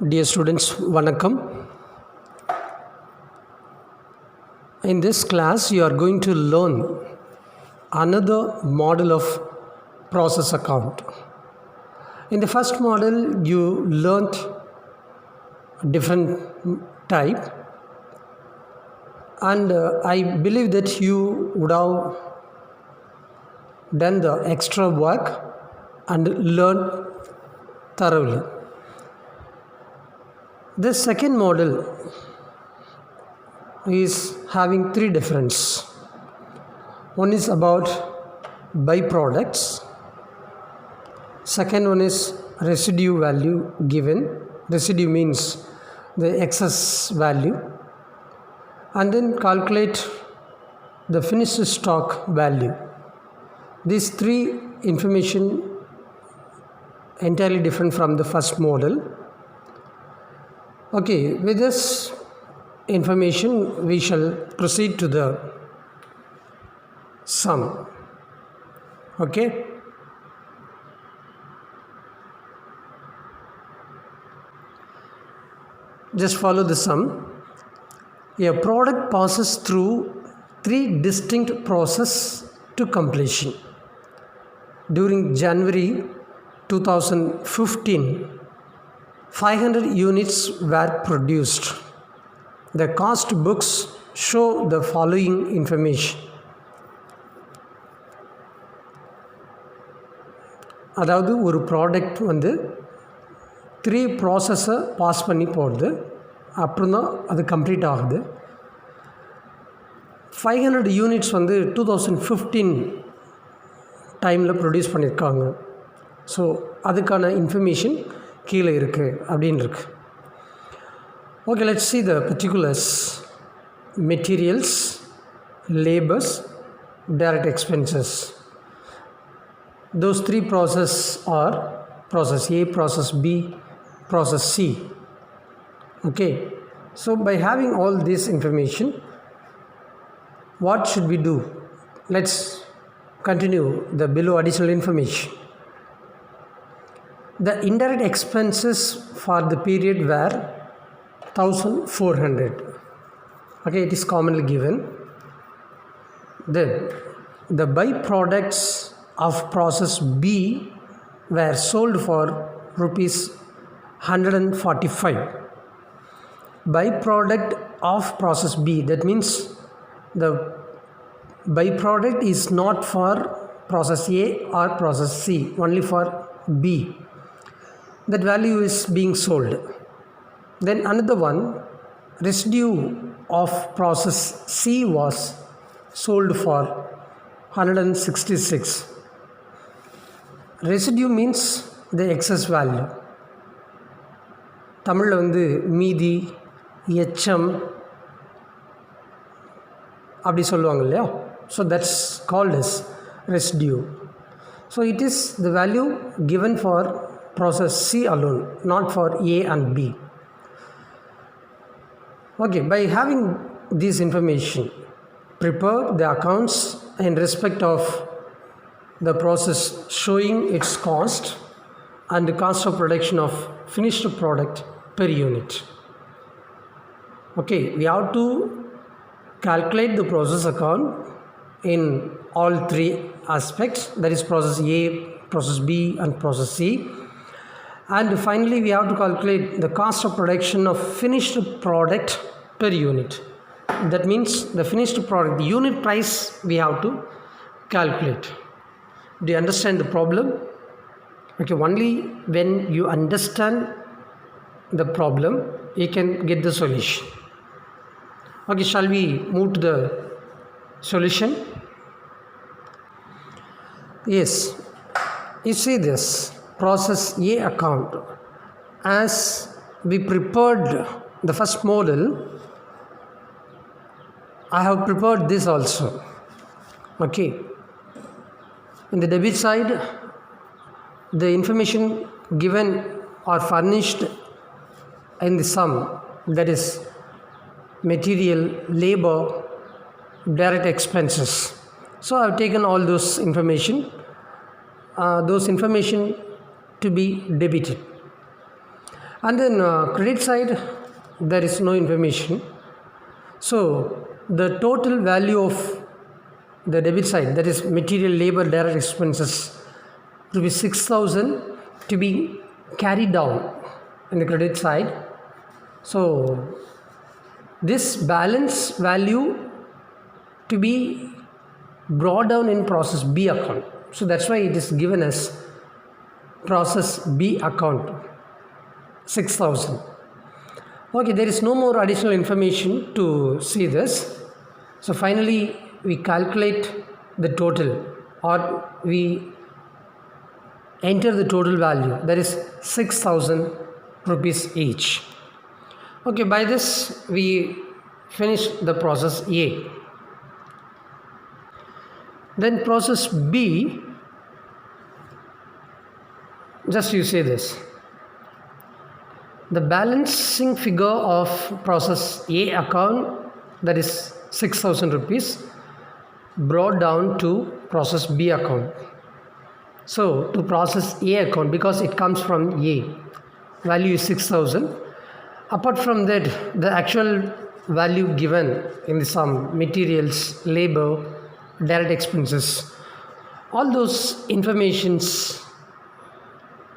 Dear students, Vanakkam. In this class, you are going to learn another model of process account. In the first model, you learnt different type, and I believe that you would have done the extra work and learned thoroughly. The second model is having three difference. One is about byproducts. Second one is residue value given. Residue means the excess value. And then calculate the finished stock value. These three information entirely different from the first model. Okay, with this information we shall proceed to the sum. Okay. Just follow the sum. A product passes through three distinct processes to completion. During January 2015, 500 units were produced. The cost books show the following information. அதாவது ஒரு product வந்து three ப்ராசஸை pass பண்ணி போடுது, அப்புறம் தான் அது complete ஆகுது. 500 யூனிட்ஸ் வந்து 2015 டைமில் ப்ரொடியூஸ் பண்ணியிருக்காங்க. ஸோ அதுக்கான இன்ஃபர்மேஷன் கீழே இருக்குது அப்படின்னு இருக்கு. Okay, let's see the particulars. Materials, labors, direct expenses. Those three processes are process A, process B, process C. Okay, so by having all this information, what should we do? Let's continue the below additional information. The indirect expenses for the period were 1400. Okay, it is commonly given. Then the byproducts of process B were sold for rupees 145. Byproduct of process B, that means the byproduct is not for process A or process C, only for B. That value is being sold. Then another one, residue of process C was sold for 166. Residue means the excess value. தமிழில் வந்து மீதி, எச்சம் அப்படி சொல்லுவாங்க இல்லையா? So that's called as residue. So it is the value given for process C alone, not for A and B. Okay, by having this information, prepare the accounts in respect of the process showing its cost and the cost of production of finished product per unit. Okay, we have to calculate the process account in all three aspects, that is process A, process B and process C. And finally we have to calculate the cost of production of finished product per unit. That means the finished product, the unit price we have to calculate. Do you understand the problem? Okay, only when you understand the problem you can get the solution. Okay, shall we move to the solution? Yes, you see this process A account. As we prepared the first model, I have prepared this also. Okay, in the debit side, the information given or furnished in the sum, that is material, labor, direct expenses. So I have taken all those information to be debited. And then credit side, there is no information. So the total value of the debit side, that is material, labor, direct expenses, to be 6,000 to be carried down in the credit side. So this balance value to be brought down in process B account. So that's why it is given as process B account 6,000. Okay, there is no more additional information to see this. So finally we calculate the total, or we enter the total value, that is 6,000 rupees each. Okay, by this we finish the process A. Then process B, just you say this: the balancing figure of process A account, that is 6,000 rupees, brought down to process B account. So to process A account, because it comes from A, value is 6,000. Apart from that, the actual value given in the sum, materials, labor, direct expenses, all those informations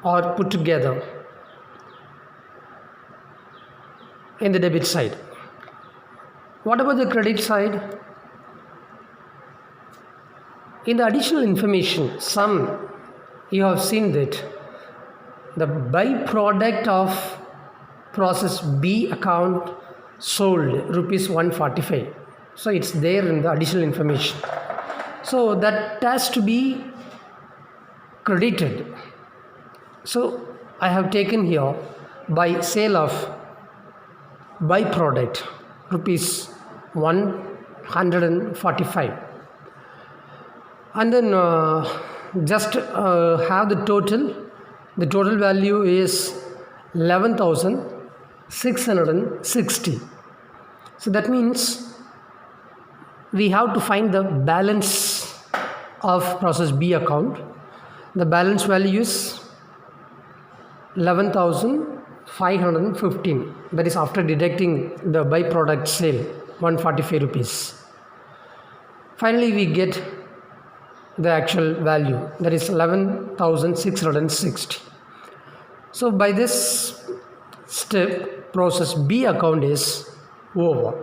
are put together in the debit side. What about the credit side? In the additional information, some you have seen that the byproduct of process B account sold rupees 145. So it's there in the additional information. So that has to be credited. So I have taken here by sale of byproduct rupees 145, and then just have the total. The total value is 11,660. So that means we have to find the balance of process B account. The balance value is 11,515. That is after deducting the byproduct sale, 145 rupees. Finally, we get the actual value, that is 11,660. So by this step, process B account is over.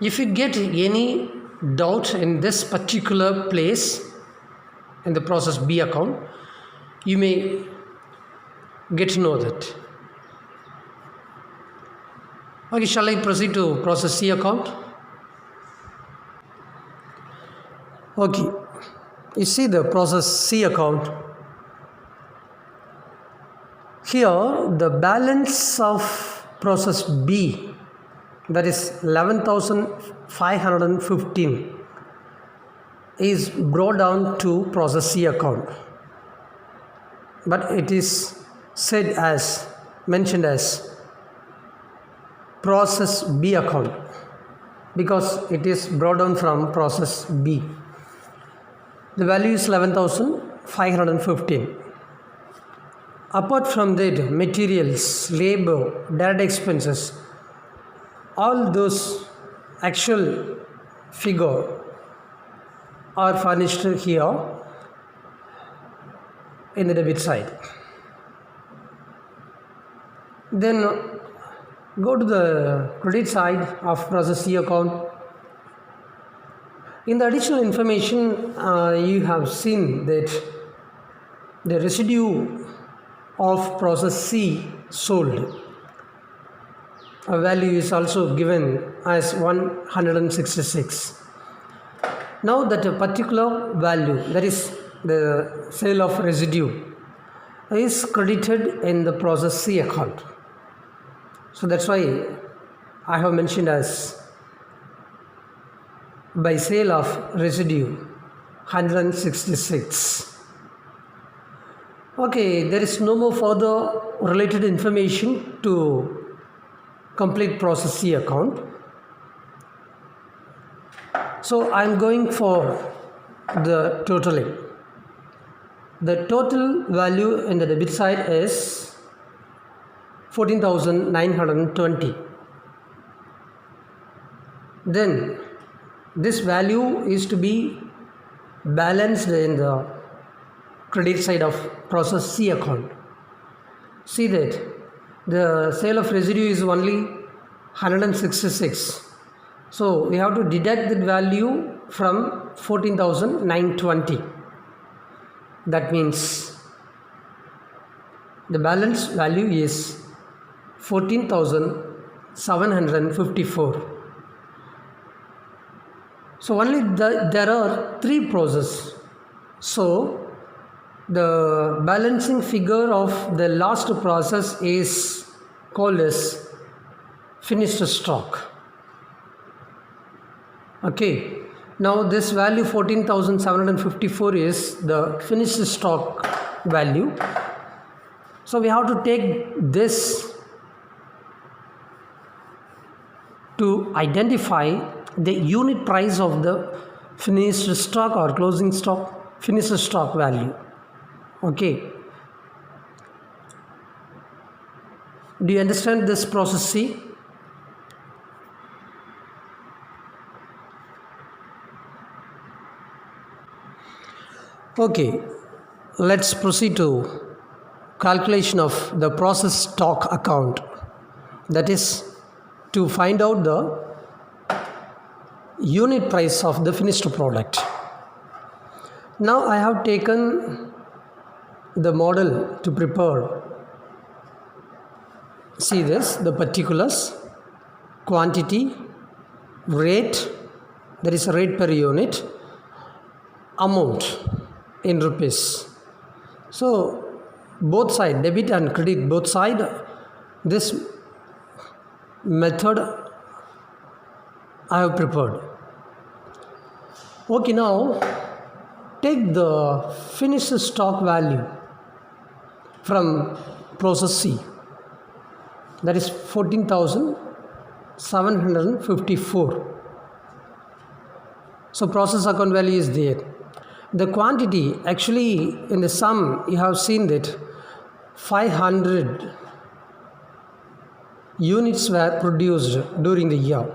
If you get any doubt in this particular place in the process B account, you may get to know that. Okay, shall I proceed to process C account? Okay, you see the process C account. Here the balance of process B, that is 11,515, is brought down to process C account, but it is said as mentioned as process B account because it is brought down from process B. The value is 11,515. Apart from that, materials, labor, direct expenses, all those actual figure are furnished here in the debit side. Then go to the credit side of process C account. In the additional information, you have seen that the residue of process C sold, a value is also given as 166. Now that a particular value, that is the sale of residue, is credited in the process C account. So that's why I have mentioned as by sale of residue 166. Okay, there is no more further related information to complete process C account. So I am going for the totaling. The total value in the debit side is 14,920. Then this value is to be balanced in the credit side of process C account. See that the sale of residue is only 166. So we have to deduct that value from 14,920. That means the balance value is 14,754. So only there are 3 processes. So the balancing figure of the last process is called as finished stock. Okay, now this value 14,754 is the finished stock value. So we have to take this to identify the unit price of the finished stock or closing stock, finished stock value. Okay, do you understand this process C? Okay, let's proceed to calculation of the process stock account, that is to find out the unit price of the finished product. Now I have taken the model to prepare. See this, the particulars, quantity, rate, that is rate per unit, amount in rupees. So both side, debit and credit, both side, this method I have prepared. Okay, now take the finished stock value from process C, that is 14,754. So process account value is there. The quantity, actually in the sum you have seen that 500 units were produced during the year.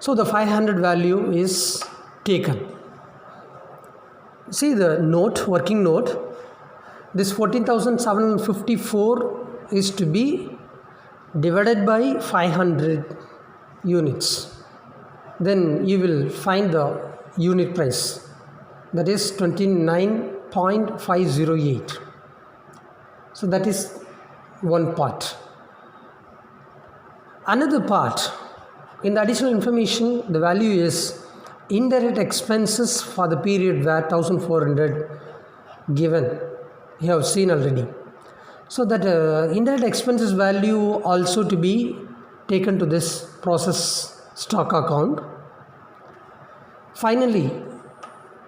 So the 500 value is taken. See the note, working note, this 14,754 is to be divided by 500 units. Then you will find the unit price, that is 29.508. So that is one part. Another part, in the additional information, the value is indirect expenses for the period where 1,400 given. You have seen already. So that indirect expenses value also to be taken to this process stock account. Finally,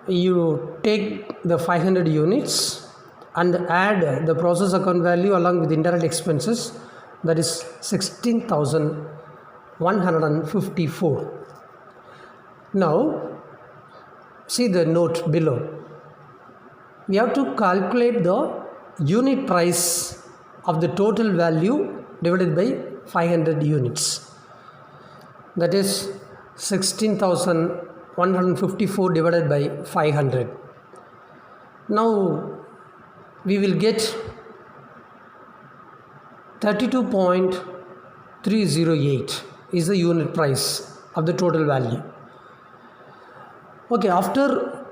you take the 500 units and add the process account value along with indirect expenses, that is 16,154. Now see the note below. We have to calculate the unit price of the total value divided by 500 units, that is 16,154 divided by 500. Now we will get 32.308 is the unit price of the total value. Okay, after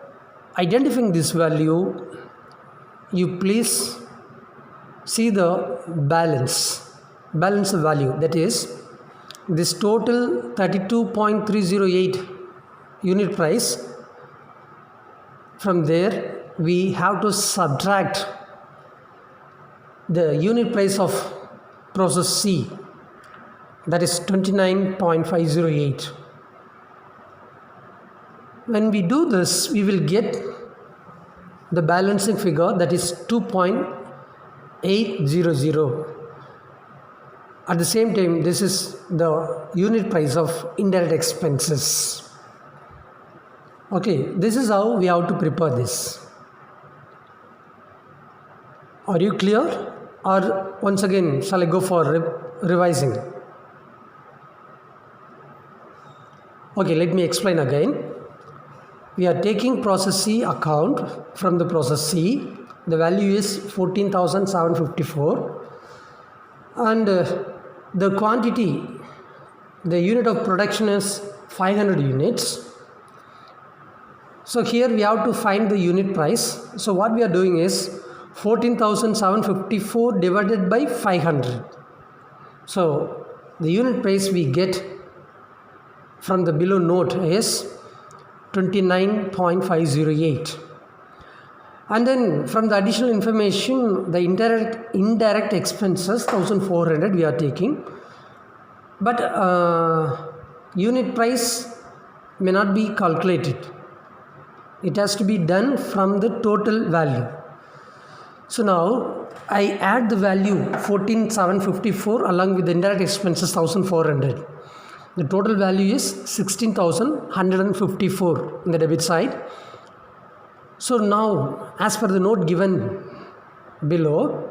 identifying this value, you please see the balance value, that is this total 32.308 unit price. From there we have to subtract the unit price of process C, that is 29.508. When we do this, we will get the balancing figure, that is 2.800. At the same time, this is the unit price of indirect expenses. Okay, this is how we have to prepare this. Are you clear? Or once again shall I go for revising? Okay, let me explain again. We are taking process C account from the process C. The value is 14,754 and the quantity, the unit of production is 500 units. So here we have to find the unit price. So what we are doing is 14,754 divided by 500. So the unit price we get from the below note is 29.508. And then from the additional information, the indirect expenses 1400 we are taking, but unit price may not be calculated. It has to be done from the total value. So now I add the value 14,754 along with the indirect expenses 1400. The total value is 16,154 in the debit side. So now, as per the note given below,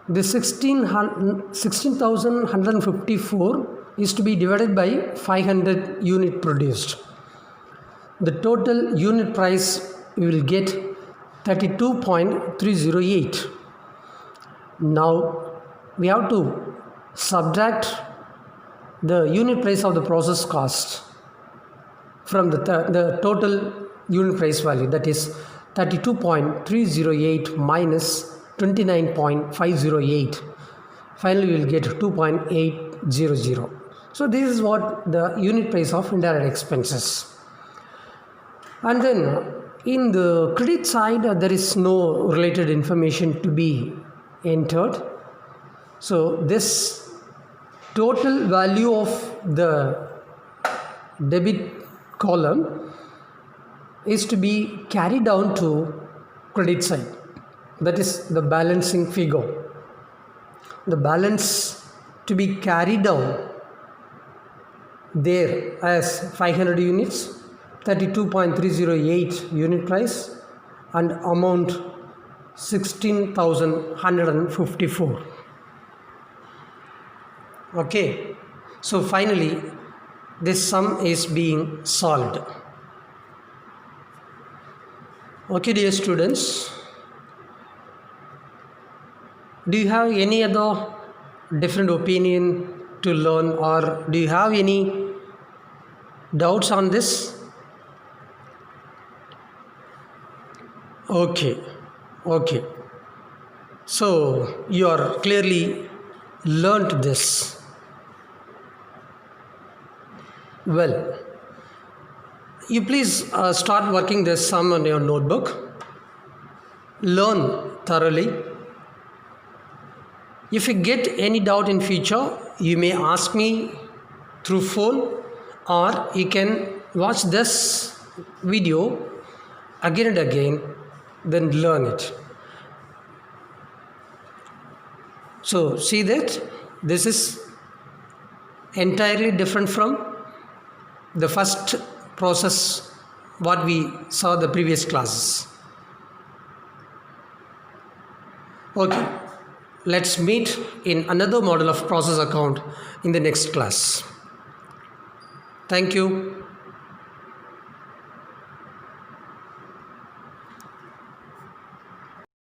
the 16,154 is to be divided by 500 unit produced. The total unit price we will get 32.308. Now we have to subtract the unit price of the process cost from the total unit price value, that is 32.308 minus 29.508. Finally we will get 2.800. So this is what the unit price of indirect expenses. And then in the credit side there is no related information to be entered. So this total value of the debit column is to be carried down to credit side, that is the balancing figure. The balance to be carried down there as 500 units, 32.308 unit price, and amount 16,154. Okay, so finally this sum is being solved. Okay, dear students, do you have any other different opinion to learn, or do you have any doubts on this? Okay, so you are clearly learnt this. Well, you please start working this sum on your notebook. Learn thoroughly. If you get any doubt in future, you may ask me through phone, or you can watch this video again and again, then learn it. So see that this is entirely different from the first process what we saw the previous classes. Okay, let's meet in another model of process account in the next class. Thank you.